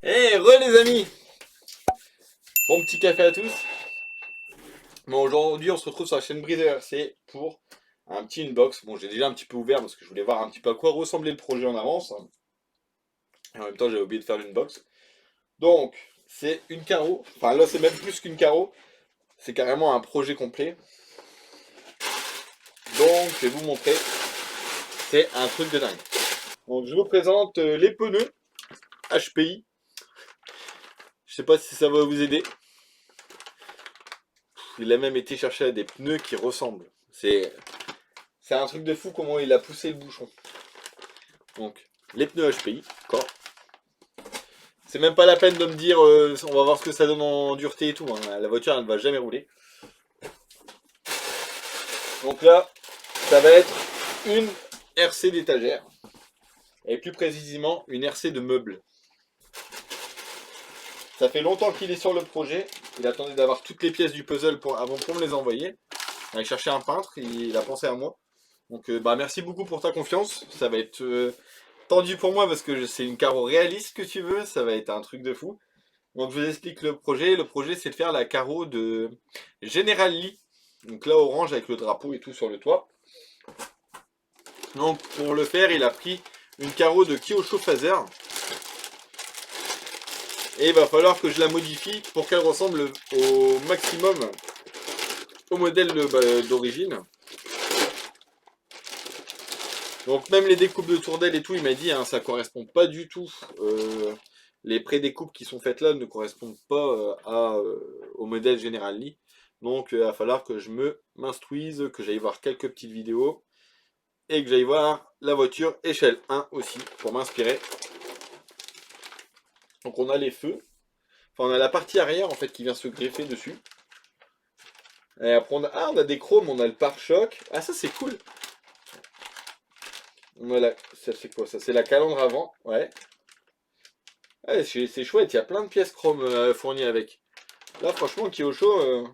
Eh, re les amis! Bon petit café à tous. Bon, aujourd'hui, on se retrouve sur la chaîne Brise RC pour un petit unbox. Bon, j'ai déjà un petit peu ouvert parce que je voulais voir un petit peu à quoi ressemblait le projet en avance. Et en même temps, j'avais oublié de faire l'unbox. Donc, c'est une carreau. Enfin, là, c'est même plus qu'une carreau. C'est carrément un projet complet. Donc, je vais vous montrer. C'est un truc de dingue. Donc, je vous présente les pneus HPI. Je sais pas si ça va vous aider. Il a même été chercher des pneus qui ressemblent. C'est un truc de fou comment il a poussé le bouchon. Donc, les pneus HPI, d'accord. C'est même pas la peine de me dire on va voir ce que ça donne en dureté et tout. Hein. La voiture elle ne va jamais rouler. Donc là, ça va être une RC d'étagère. Et plus précisément, une RC de meuble. Ça fait longtemps qu'il est sur le projet. Il attendait d'avoir toutes les pièces du puzzle avant pour me les envoyer. Il a cherché un peintre, il a pensé à moi. Donc bah merci beaucoup pour ta confiance. Ça va être tendu pour moi parce que c'est une carreau réaliste que tu veux. Ça va être un truc de fou. Donc je vous explique le projet. Le projet c'est de faire la carreau de General Lee. Donc là orange avec le drapeau et tout sur le toit. Donc pour le faire il a pris une carreau de Kyosho Phaser. Et il va falloir que je la modifie pour qu'elle ressemble au maximum au modèle d'origine. Donc même les découpes de tourdelle et tout, il m'a dit, hein, ça correspond pas du tout. Les pré-découpes qui sont faites là ne correspondent pas au modèle General Lee. Donc il va falloir que je m'instruise, que j'aille voir quelques petites vidéos et que j'aille voir la voiture échelle 1 aussi pour m'inspirer. Donc on a les feux, enfin on a la partie arrière en fait qui vient se greffer dessus. Et après on a des chromes, on a le pare-choc. Ah ça c'est cool. Ça c'est quoi ça? C'est la calandre avant, ouais. Ouais, c'est chouette, il y a plein de pièces chrome fournies avec. Là franchement Kyosho,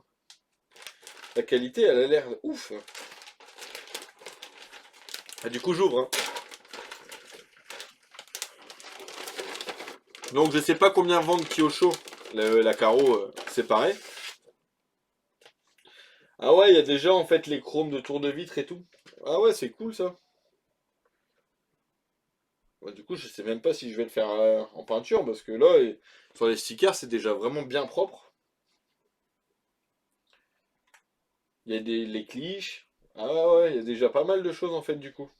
la qualité elle a l'air ouf. Ah, du coup j'ouvre. Hein. Donc je sais pas combien vendent Kyosho, la carreau séparée. Ah ouais, il y a déjà en fait les chromes de tour de vitre et tout. Ah ouais, c'est cool ça. Ouais, du coup, je sais même pas si je vais le faire en peinture parce que là, sur les stickers, c'est déjà vraiment bien propre. Il y a les cliches. Ah ouais, il y a déjà pas mal de choses en fait du coup.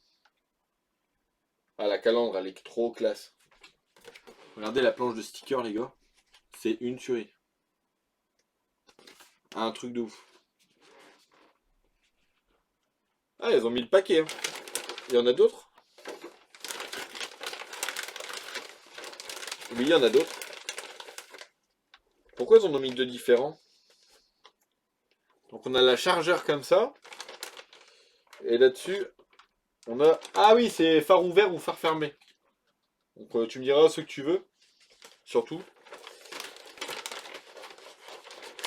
Ah, la calandre, elle est trop classe. Regardez la planche de stickers, les gars. C'est une tuerie. Un truc de ouf. Ah, ils ont mis le paquet. Hein. Il y en a d'autres? Oui, il y en a d'autres. Pourquoi ils en ont mis deux différents? Donc on a la chargeur comme ça. Et là-dessus, on a... Ah oui, c'est phare ouvert ou phare fermé. Donc tu me diras ce que tu veux. Surtout.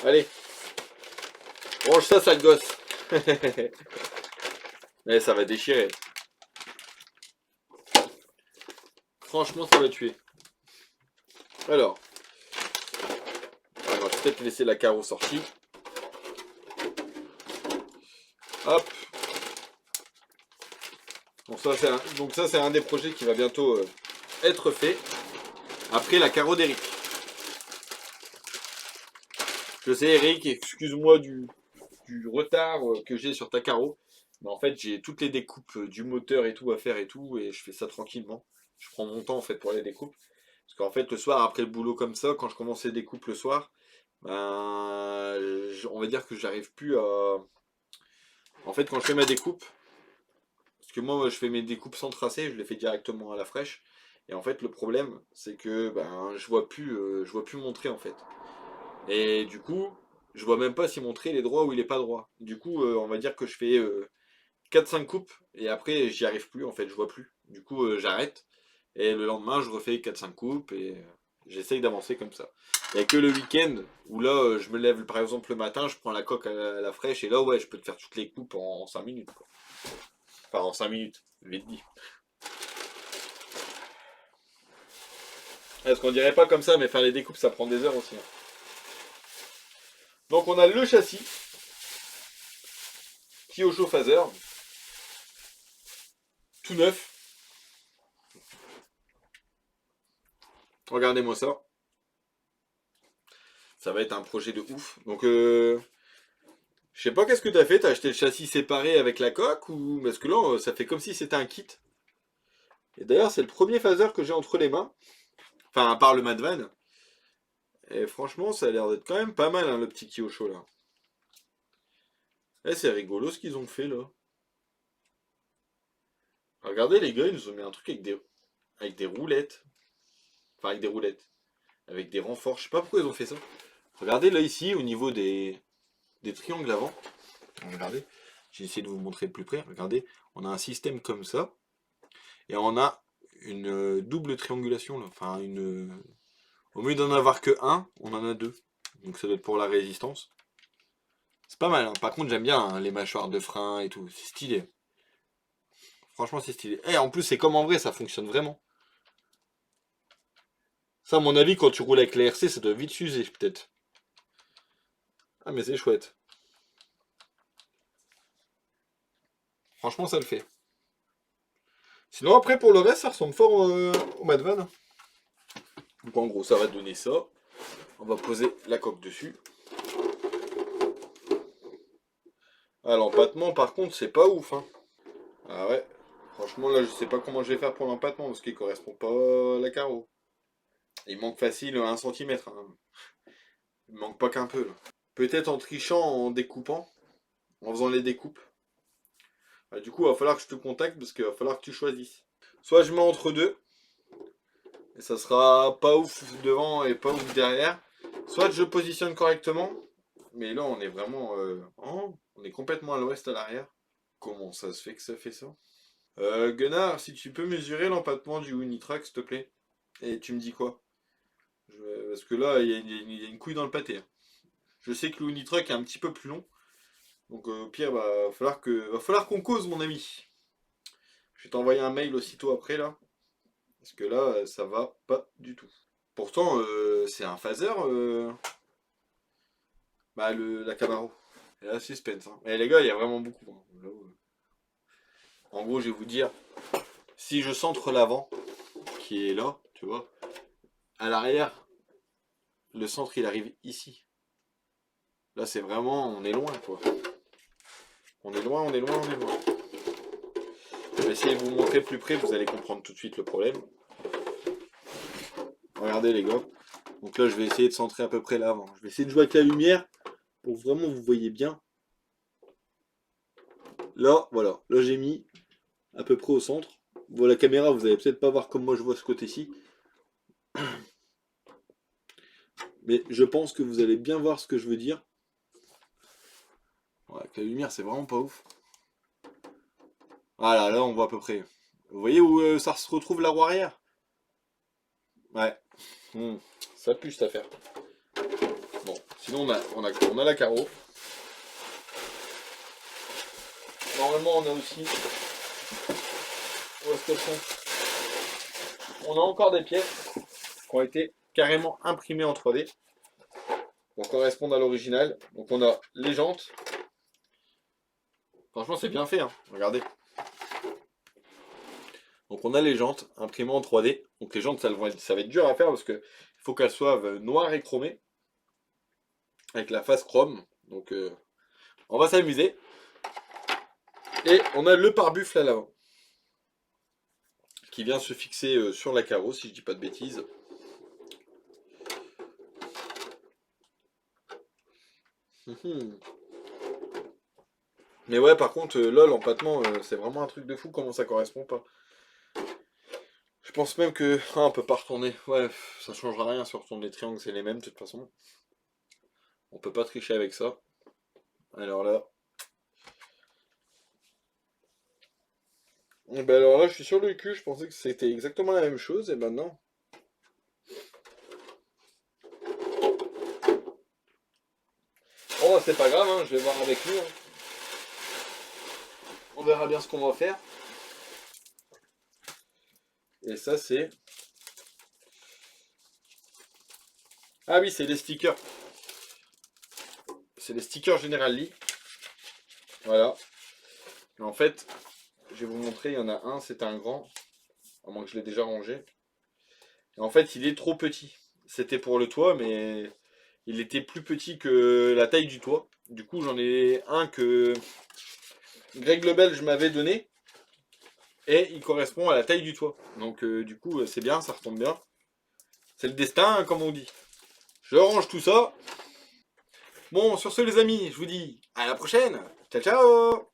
Allez, range ça, sale gosse. Mais ça va déchirer. Franchement, ça va tuer. Alors, on va peut-être laisser la carreau sortie. Hop. Donc ça, c'est un des projets qui va bientôt être fait. Après la carreau d'Eric. Je sais, Eric, excuse-moi du retard que j'ai sur ta carreau. Mais en fait, j'ai toutes les découpes du moteur et tout à faire et tout. Et je fais ça tranquillement. Je prends mon temps en fait pour les découpes. Parce qu'en fait, le soir, après le boulot comme ça, quand je commence les découpes le soir, ben, on va dire que j'arrive plus à... En fait, quand je fais ma découpe, parce que moi, je fais mes découpes sans tracé, je les fais directement à la fraîche. Et en fait, le problème, c'est que ben, je vois plus montrer en fait. Et du coup, je vois même pas si mon trait il est droit ou il est pas droit. Du coup, on va dire que je fais 4-5 coupes et après j'y arrive plus en fait, je vois plus. Du coup, j'arrête et le lendemain je refais 4-5 coupes et j'essaye d'avancer comme ça. Il n'y a que le week-end où là je me lève par exemple le matin, je prends la coque à la fraîche et là ouais, je peux te faire toutes les coupes en 5 minutes. Quoi. Enfin en 5 minutes, vite dit. Parce qu'on dirait pas comme ça, mais faire les découpes, ça prend des heures aussi. Hein. Donc on a le châssis, Kyosho Phaser, tout neuf. Regardez-moi ça. Ça va être un projet de ouf. Donc je sais pas qu'est-ce que t'as fait, t'as acheté le châssis séparé avec la coque ou... Parce que là, ça fait comme si c'était un kit. Et d'ailleurs, c'est le premier phaser que j'ai entre les mains. Enfin, à part le Madvan. Et franchement, ça a l'air d'être quand même pas mal, hein, le petit Kyosho, là. Eh, c'est rigolo ce qu'ils ont fait, là. Regardez, les gars, ils nous ont mis un truc avec des roulettes. Enfin, avec des roulettes. Avec des renforts. Je sais pas pourquoi ils ont fait ça. Regardez, là, ici, au niveau des triangles avant. Regardez. J'ai essayé de vous montrer de plus près. Regardez, on a un système comme ça. Et on a une double triangulation, là. Enfin, au lieu d'en avoir que un, on en a deux. Donc ça doit être pour la résistance. C'est pas mal, hein. Par contre, j'aime bien hein, les mâchoires de frein et tout. C'est stylé. Franchement, c'est stylé. Et en plus, c'est comme en vrai, ça fonctionne vraiment. Ça, à mon avis, quand tu roules avec les RC, ça doit vite s'user, peut-être. Ah, mais c'est chouette. Franchement, ça le fait. Sinon, après, pour le reste, ça ressemble fort au Madvan. Donc, en gros, ça va donner ça. On va poser la coque dessus. Ah, l'empattement, par contre, c'est pas ouf. Hein. Ah ouais. Franchement, là, je sais pas comment je vais faire pour l'empattement, parce qu'il correspond pas à la carreau. Il manque facile 1 centimètre. Hein. Il manque pas qu'un peu. Peut-être en trichant, en découpant, en faisant les découpes. Bah, du coup, il va falloir que je te contacte, parce qu'il va falloir que tu choisisses. Soit je mets entre deux, et ça sera pas ouf devant et pas ouf derrière. Soit je positionne correctement, mais là, on est vraiment... on est complètement à l'ouest à l'arrière. Comment ça se fait que ça fait ça Gunnar, si tu peux mesurer l'empattement du Unitrack, s'il te plaît. Et tu me dis quoi Parce que là, il y a une couille dans le pâté. Hein. Je sais que le Unitrack est un petit peu plus long. Donc au pire, bah, va falloir qu'on cause, mon ami. Je vais t'envoyer un mail aussitôt après, là. Parce que là, ça va pas du tout. Pourtant, c'est un phaser, bah, la Camaro. Et là, suspense. Hein. Et les gars, il y a vraiment beaucoup. Hein. Là, en gros, je vais vous dire, si je centre l'avant, qui est là, tu vois, à l'arrière, le centre, il arrive ici. Là, c'est vraiment, on est loin, quoi. On est loin, on est loin, on est loin. Je vais essayer de vous montrer plus près, vous allez comprendre tout de suite le problème. Regardez, les gars. Donc là, je vais essayer de centrer à peu près l'avant. Je vais essayer de jouer avec la lumière pour vraiment vous voyez bien. Là, voilà. Là, j'ai mis à peu près au centre. Bon, la caméra, vous allez peut-être pas voir comme moi je vois ce côté-ci. Mais je pense que vous allez bien voir ce que je veux dire. Ouais, avec la lumière, c'est vraiment pas ouf. Voilà, là, on voit à peu près. Vous voyez où ça se retrouve la roue arrière? Ouais. Ça pue cette affaire. Bon, sinon on a la carreau. Normalement on a aussi. Où est-ce qu'elles sont? On a encore des pièces qui ont été carrément imprimées en 3D. Pour correspondre à l'original. Donc on a les jantes. Franchement c'est bien fait, hein. Regardez. Donc on a les jantes imprimées en 3D. Donc les jantes ça va être dur à faire parce que il faut qu'elles soient noires et chromées. Avec la face chrome. Donc on va s'amuser. Et on a le pare-buffle à l'avant. Qui vient se fixer sur la carreau si je dis pas de bêtises. Mais ouais, par contre, là, l'empattement, c'est vraiment un truc de fou comment ça correspond pas. Je pense même que... Ah, on peut pas retourner. Ouais, ça changera rien si on retourne les triangles, c'est les mêmes de toute façon. On peut pas tricher avec ça. Alors là... Et ben alors là, je suis sur le cul, je pensais que c'était exactement la même chose, et ben non. Oh, c'est pas grave, hein, je vais voir avec lui. Hein. On verra bien ce qu'on va faire. Et ça, c'est... Ah oui, c'est les stickers. C'est les stickers General Lee. Voilà. Et en fait, je vais vous montrer, il y en a un, c'est un grand. À moins que je l'ai déjà rangé. Et en fait, il est trop petit. C'était pour le toit, mais il était plus petit que la taille du toit. Du coup, j'en ai un que Greg le Belge m'avait donné. Et il correspond à la taille du toit. Donc du coup, c'est bien, ça retombe bien. C'est le destin, hein, comme on dit. Je range tout ça. Bon, sur ce les amis, je vous dis à la prochaine. Ciao ciao.